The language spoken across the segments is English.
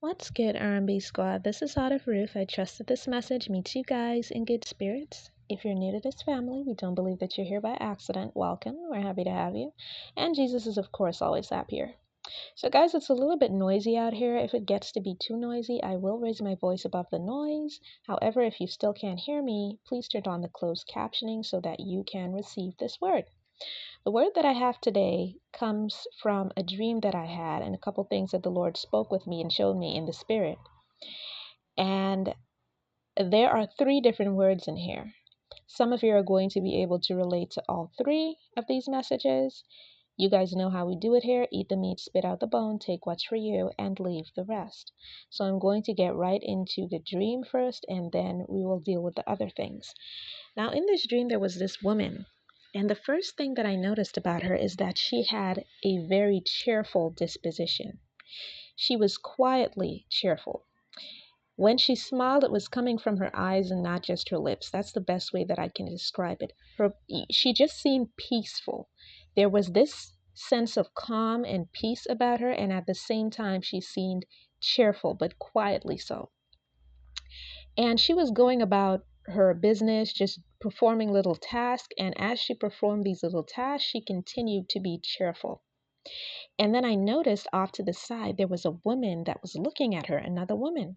What's good, R&B squad? This is Out of Ruth. I trust that this message meets you guys in good spirits. If you're new to this family, we don't believe that you're here by accident. Welcome. We're happy to have you. And Jesus is, of course, always happier. So, guys, it's a little bit noisy out here. If it gets to be too noisy, I will raise my voice above the noise. However, if you still can't hear me, please turn on the closed captioning so that you can receive this word. The word that I have today comes from a dream that I had and a couple things that the Lord spoke with me and showed me in the spirit. And there are 3 different words in here. Some of you are going to be able to relate to all 3 of these messages. You guys know how we do it here. Eat the meat, spit out the bone, take what's for you, and leave the rest. So I'm going to get right into the dream first, and then we will deal with the other things. Now, in this dream, there was this woman. And the first thing that I noticed about her is that she had a very cheerful disposition. She was quietly cheerful. When she smiled, it was coming from her eyes and not just her lips. That's the best way that I can describe it. She just seemed peaceful. There was this sense of calm and peace about her, and at the same time, she seemed cheerful, but quietly so. And she was going about her business, just performing little tasks. And as she performed these little tasks, she continued to be cheerful. And then I noticed off to the side, there was a woman that was looking at her, another woman.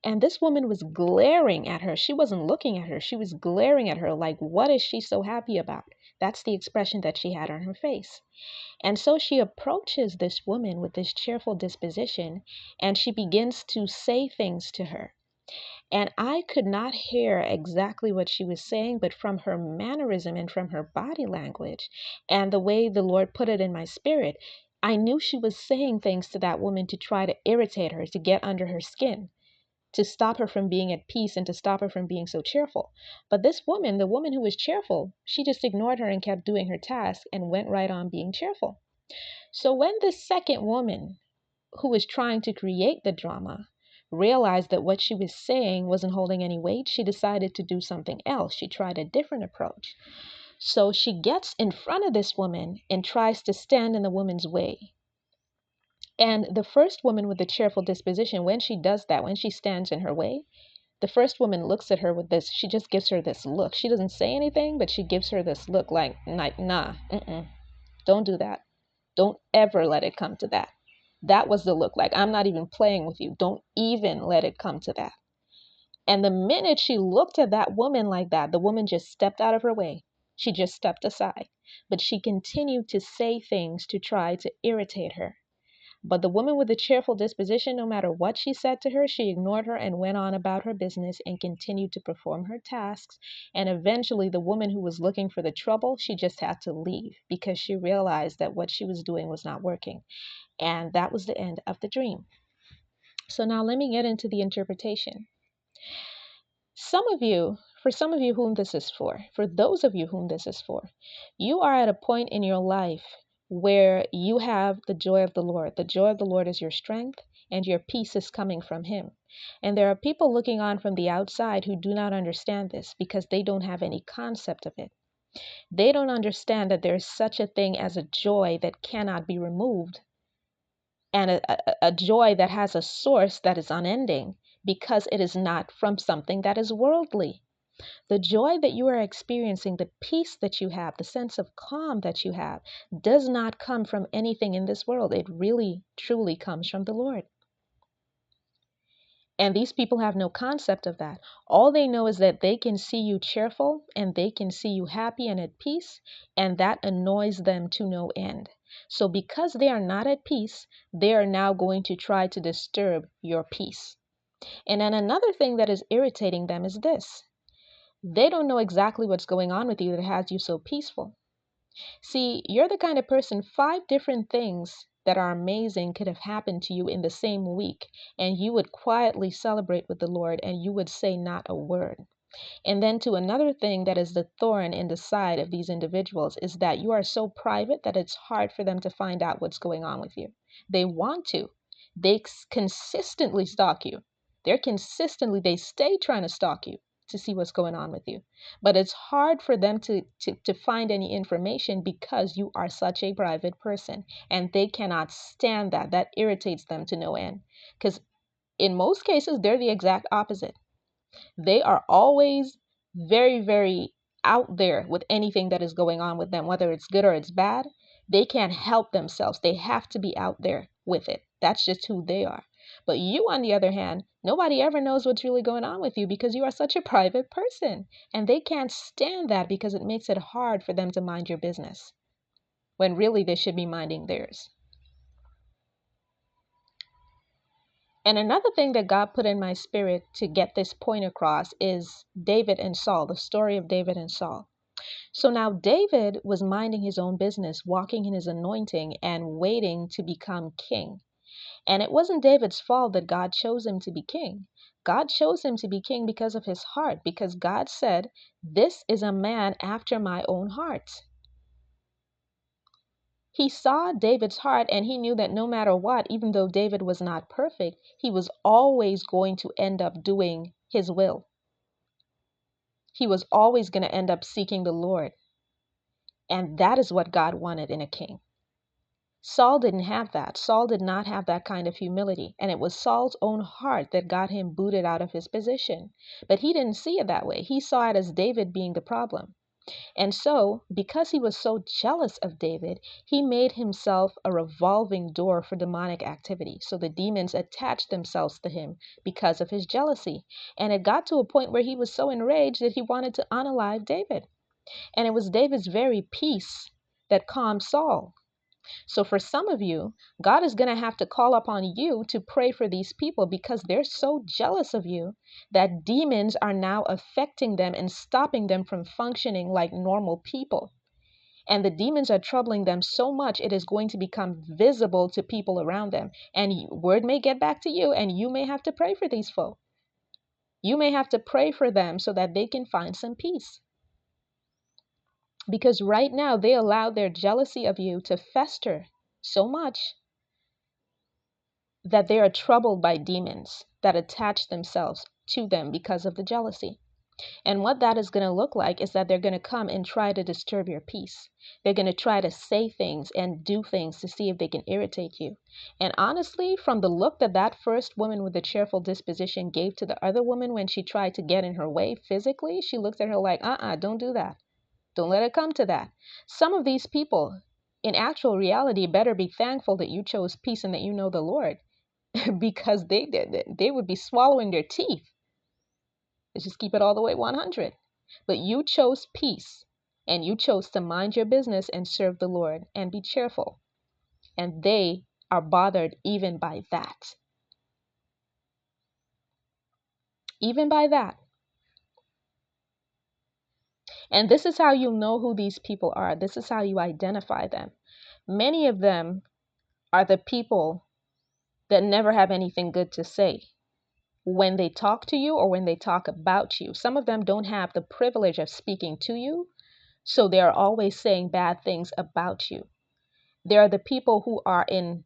And this woman was glaring at her. She wasn't looking at her. She was glaring at her like, what is she so happy about? That's the expression that she had on her face. And so she approaches this woman with this cheerful disposition, and she begins to say things to her. And I could not hear exactly what she was saying, but from her mannerism and from her body language and the way the Lord put it in my spirit, I knew she was saying things to that woman to try to irritate her, to get under her skin, to stop her from being at peace and to stop her from being so cheerful. But this woman, the woman who was cheerful, she just ignored her and kept doing her task and went right on being cheerful. So when this second woman, who was trying to create the drama, realized that what she was saying wasn't holding any weight, she decided to do something else. She tried a different approach. So she gets in front of this woman and tries to stand in the woman's way. And the first woman with the cheerful disposition, when she does that, when she stands in her way, the first woman looks at her with this, she just gives her this look. She doesn't say anything, but she gives her this look like nah, don't do that. Don't ever let it come to that. That was the look, like, I'm not even playing with you. Don't even let it come to that. And the minute she looked at that woman like that, the woman just stepped out of her way. She just stepped aside. But she continued to say things to try to irritate her. But the woman with the cheerful disposition, no matter what she said to her, she ignored her and went on about her business and continued to perform her tasks. And eventually, the woman who was looking for the trouble, she just had to leave because she realized that what she was doing was not working. And that was the end of the dream. So now let me get into the interpretation. For some of you whom this is for those of you whom this is for, you are at a point in your life where you have the joy of the Lord. The joy of the Lord is your strength, and your peace is coming from Him. And there are people looking on from the outside who do not understand this because they don't have any concept of it. They don't understand that there is such a thing as a joy that cannot be removed, and a joy that has a source that is unending because it is not from something that is worldly. The joy that you are experiencing, the peace that you have, the sense of calm that you have, does not come from anything in this world. It really, truly comes from the Lord. And these people have no concept of that. All they know is that they can see you cheerful and they can see you happy and at peace, and that annoys them to no end. So because they are not at peace, they are now going to try to disturb your peace. And then another thing that is irritating them is this. They don't know exactly what's going on with you that has you so peaceful. See, you're the kind of person, 5 different things that are amazing could have happened to you in the same week, and you would quietly celebrate with the Lord and you would say not a word. And then to another thing that is the thorn in the side of these individuals is that you are so private that it's hard for them to find out what's going on with you. They want to. They consistently stalk you. They stay trying to stalk you to see what's going on with you. But it's hard for them to find any information because you are such a private person, and they cannot stand that. That irritates them to no end. Because in most cases, they're the exact opposite. They are always very, very out there with anything that is going on with them, whether it's good or it's bad. They can't help themselves. They have to be out there with it. That's just who they are. But you, on the other hand, nobody ever knows what's really going on with you because you are such a private person. And they can't stand that because it makes it hard for them to mind your business when really they should be minding theirs. And another thing that God put in my spirit to get this point across is David and Saul, the story of David and Saul. So now David was minding his own business, walking in his anointing and waiting to become king. And it wasn't David's fault that God chose him to be king. God chose him to be king because of his heart, because God said, "This is a man after my own heart." He saw David's heart and he knew that no matter what, even though David was not perfect, he was always going to end up doing his will. He was always going to end up seeking the Lord. And that is what God wanted in a king. Saul didn't have that. Saul did not have that kind of humility. And it was Saul's own heart that got him booted out of his position. But he didn't see it that way. He saw it as David being the problem. And so, because he was so jealous of David, he made himself a revolving door for demonic activity. So the demons attached themselves to him because of his jealousy. And it got to a point where he was so enraged that he wanted to unalive David. And it was David's very peace that calmed Saul. So for some of you, God is going to have to call upon you to pray for these people because they're so jealous of you that demons are now affecting them and stopping them from functioning like normal people. And the demons are troubling them so much, it is going to become visible to people around them. And word may get back to you, and you may have to pray for these folk. You may have to pray for them so that they can find some peace. Because right now they allow their jealousy of you to fester so much that they are troubled by demons that attach themselves to them because of the jealousy. And what that is going to look like is that they're going to come and try to disturb your peace. They're going to try to say things and do things to see if they can irritate you. And honestly, from the look that that first woman with the cheerful disposition gave to the other woman when she tried to get in her way physically, she looked at her like, don't do that. Don't let it come to that. Some of these people, in actual reality, better be thankful that you chose peace and that you know the Lord, because they would be swallowing their teeth. Let's just keep it all the way 100. But you chose peace, and you chose to mind your business and serve the Lord and be cheerful. And they are bothered even by that. Even by that. And this is how you know who these people are. This is how you identify them. Many of them are the people that never have anything good to say when they talk to you or when they talk about you. Some of them don't have the privilege of speaking to you, so they are always saying bad things about you. There are the people who are in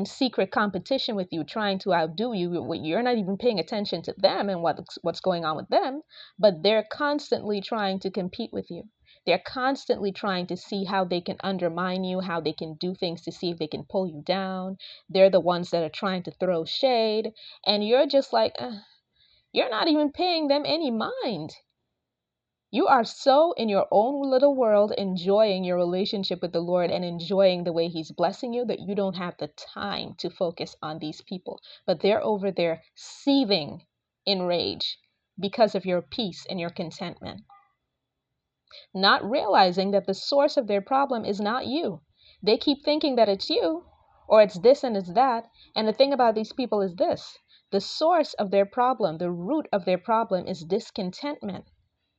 secret competition with you, trying to outdo you. You're not even paying attention to them and what's going on with them, but they're constantly trying to compete with you. They're constantly trying to see how they can undermine you, how they can do things to see if they can pull you down. They're the ones that are trying to throw shade, and you're just like, you're not even paying them any mind. You are so in your own little world, enjoying your relationship with the Lord and enjoying the way He's blessing you, that you don't have the time to focus on these people. But they're over there seething in rage because of your peace and your contentment, not realizing that the source of their problem is not you. They keep thinking that it's you, or it's this and it's that. And the thing about these people is this: the source of their problem, the root of their problem, is discontentment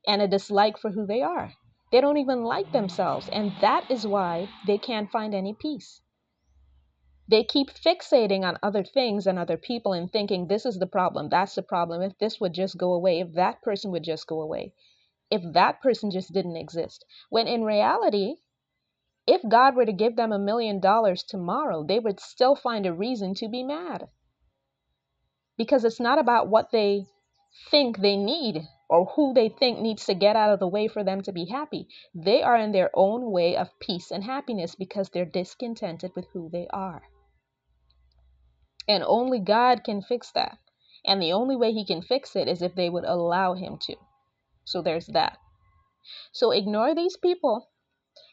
and a dislike for who they are. They don't even like themselves, and that is why they can't find any peace. They keep fixating on other things and other people and thinking this is the problem, that's the problem, if this would just go away, if that person would just go away, if that person just didn't exist. When in reality, if God were to give them $1 million tomorrow, they would still find a reason to be mad. Because it's not about what they think they need or who they think needs to get out of the way for them to be happy. They are in their own way of peace and happiness because they're discontented with who they are. And only God can fix that. And the only way he can fix it is if they would allow him to. So there's that. So ignore these people.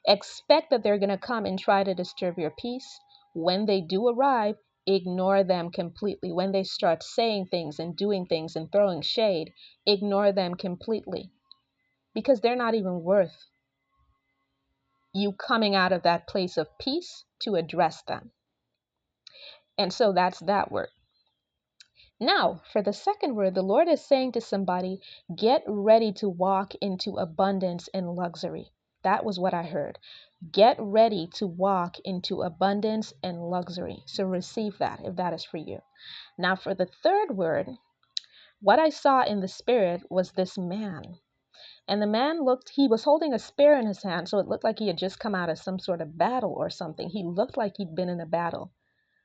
Expect that they're going to come and try to disturb your peace. When they do arrive, ignore them completely. When they start saying things and doing things and throwing shade, ignore them completely. Because they're not even worth you coming out of that place of peace to address them. And so that's that word. Now, for the second word, the Lord is saying to somebody, get ready to walk into abundance and luxury. That was what I heard. Get ready to walk into abundance and luxury. So receive that if that is for you. Now, for the third word, what I saw in the spirit was this man. And the man he was holding a spear in his hand, so it looked like he had just come out of some sort of battle or something. He looked like he'd been in a battle,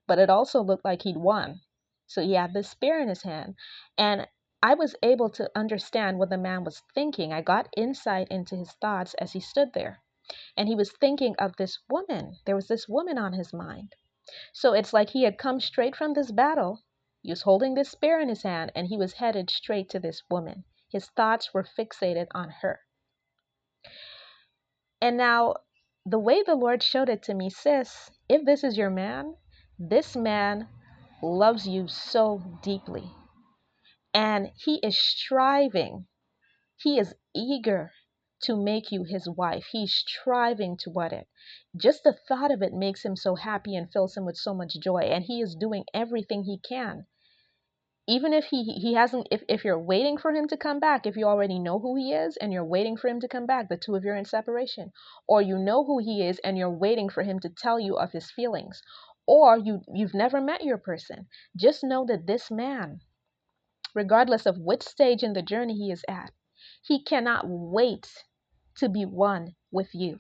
but it also looked like he'd won. So he had this spear in his hand. And I was able to understand what the man was thinking. I got insight into his thoughts as he stood there. And he was thinking of this woman. There was this woman on his mind. So it's like he had come straight from this battle. He was holding this spear in his hand, and he was headed straight to this woman. His thoughts were fixated on her. And now, the way the Lord showed it to me, sis, if this is your man, this man loves you so deeply. And he is striving. He is eager to make you his wife. He's striving toward it. Just the thought of it makes him so happy and fills him with so much joy. And he is doing everything he can. Even if he hasn't, if you're waiting for him to come back, if you already know who he is and you're waiting for him to come back, the two of you are in separation, or you know who he is and you're waiting for him to tell you of his feelings, or you've never met your person, just know that this man, regardless of which stage in the journey he is at, he cannot wait to be one with you.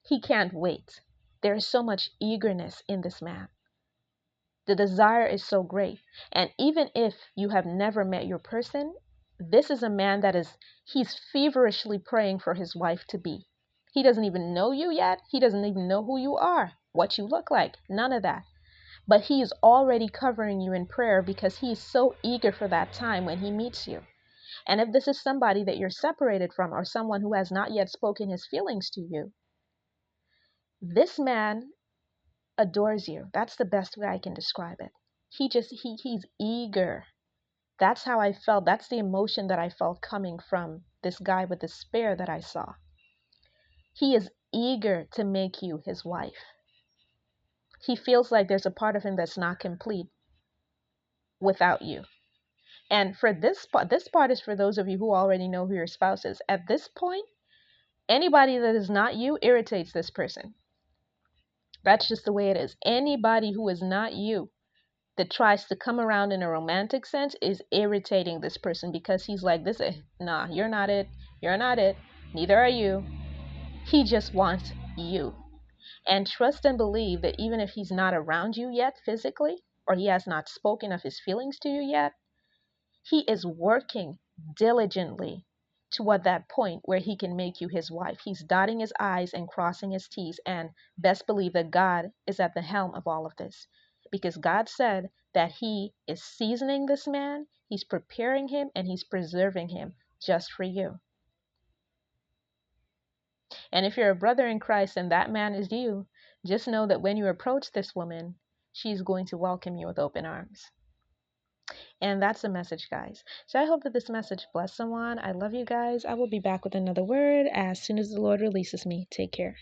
He can't wait. There is so much eagerness in this man. The desire is so great. And even if you have never met your person, this is a man he's feverishly praying for his wife to be. He doesn't even know you yet. He doesn't even know who you are, what you look like, none of that. But he is already covering you in prayer because he is so eager for that time when he meets you. And if this is somebody that you're separated from or someone who has not yet spoken his feelings to you, this man adores you. That's the best way I can describe it. He's eager. That's how I felt. That's the emotion that I felt coming from this guy with the spear that I saw. He is eager to make you his wife. He feels like there's a part of him that's not complete without you. And for this part is for those of you who already know who your spouse is. At this point, anybody that is not you irritates this person. That's just the way it is. Anybody who is not you that tries to come around in a romantic sense is irritating this person because he's like, nah, you're not it. You're not it. Neither are you. He just wants you. And trust and believe that even if he's not around you yet physically, or he has not spoken of his feelings to you yet, he is working diligently toward that point where he can make you his wife. He's dotting his I's and crossing his T's, and best believe that God is at the helm of all of this. Because God said that he is seasoning this man, he's preparing him, and he's preserving him just for you. And if you're a brother in Christ and that man is you, just know that when you approach this woman, she's going to welcome you with open arms. And that's the message, guys. So I hope that this message blessed someone. I love you guys. I will be back with another word as soon as the Lord releases me. Take care.